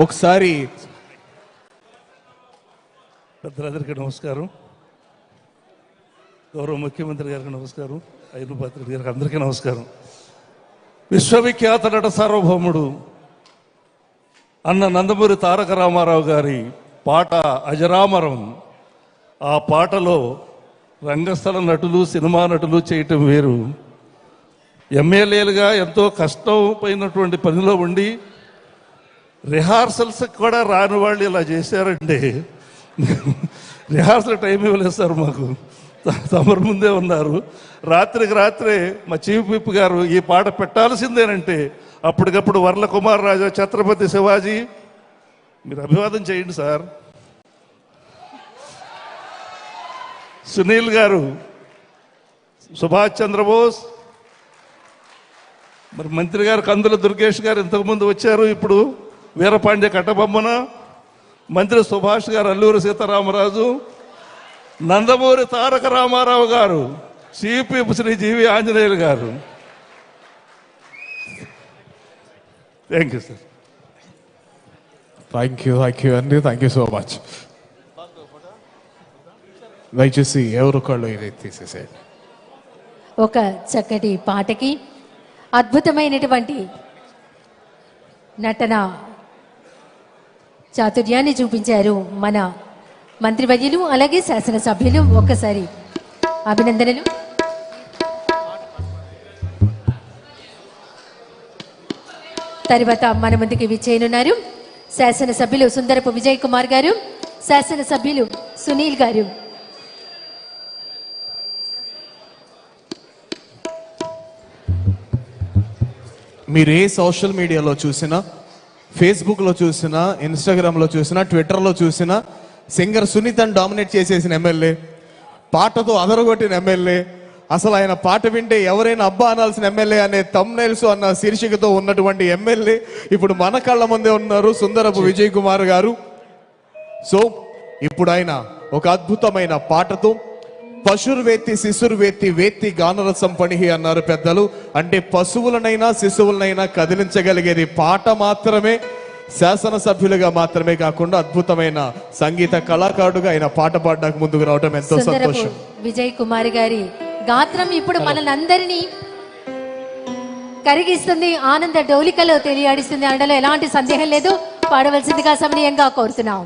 ఒకసారి పెద్దలందరికీ నమస్కారం. గౌరవ ముఖ్యమంత్రి గారికి నమస్కారం. ఐదు పాత్రుడి గారికి అందరికీ నమస్కారం. విశ్వవిఖ్యాత నట సార్వభౌముడు అన్న నందమూరి తారక రామారావు గారి పాట అజరామరం. ఆ పాటలో రంగస్థల నటులు, సినిమా నటులు చేయటం వేరు. ఎమ్మెల్యేలుగా ఎంతో కష్టమైనటువంటి పనిలో ఉండి రిహార్సల్స్కి కూడా రాని వాళ్ళు ఇలా చేశారంటే రిహార్సల్ టైం ఇవ్వలేదు సార్ మాకు. తమరు ముందే ఉన్నారు. రాత్రికి రాత్రే మా చీఫ్ విప్ గారు ఈ పాట పెట్టాల్సిందేనంటే అప్పటికప్పుడు వర్ల కుమార్ రాజా, ఛత్రపతి శివాజీ, మీరు అభివాదం చేయండి సార్, సునీల్ గారు, సుభాష్ చంద్రబోస్, మరి మంత్రి గారు కందుల దుర్గేష్ గారు ఇంతకుముందు వచ్చారు. ఇప్పుడు వీరపాండ్య కట్టబొమ్మన, మంత్రి సుభాష్ గారు, అల్లూరి సీతారామరాజు, నందమూరి తారక రామారావు గారు, chief whip Shri G V Anjaneyulu గారు. Thank you sir. Thank you అండి. Thank you so much. దయచేసి ఎవరొకళ్ళు ఇది తీసేసేయండి. ఒక చక్కటి పాటకి అద్భుతమైనటువంటి నటన చాతుర్యాన్ని చూపించారు మన మంత్రివర్యులు, అలాగే శాసనసభ్యులు. ఒక్కసారి అభినందనలు. తర్వాత మన ముందుకి విచ్చేయనున్నారు శాసనసభ్యులు సుందరపు విజయ్ కుమార్ గారు, శాసనసభ్యులు సునీల్ గారు. మీరు ఏ సోషల్ మీడియాలో చూసినా, ఫేస్బుక్లో చూసినా, ఇన్స్టాగ్రామ్లో చూసినా, ట్విట్టర్లో చూసినా సింగర్ సునీతను డామినేట్ చేసేసిన ఎమ్మెల్యే, పాటతో అదరగొట్టిన ఎమ్మెల్యే, అసలు ఆయన పాట వింటే ఎవరైనా అబ్బా అనాల్సిన ఎమ్మెల్యే అనే థంబ్నైల్స్ అన్న శీర్షికతో ఉన్నటువంటి ఎమ్మెల్యే ఇప్పుడు మన కళ్ళ ముందే ఉన్నారు, సుందరపు విజయ్ కుమార్ గారు. సో ఇప్పుడు ఆయన ఒక అద్భుతమైన పాటతో పశుర్వేత్తి శిశుర్వేత్తి వేత్తి గానరసం పణిహి అన్నారు పెద్దలు. అంటే పశువులనైనా శిశువులనైనా కదిలించగలిగేది పాట మాత్రమే. శాసనసభ్యులుగా మాత్రమే కాకుండా అద్భుతమైన సంగీత కళాకారుడుగా ఆయన పాట పాడడానికి ముందుకు రావడం ఎంతో సంతోషం. విజయ్ కుమార్ గారి గాత్రం ఇప్పుడు మనల్ని అందరినీ కరిగిస్తుంది, ఆనంద డోలికలో తెలియాడిస్తుంది అనడంలో ఎలాంటి సందేహం లేదు. పాడవలసిందిగా సమనీయంగా కోరుతున్నాం.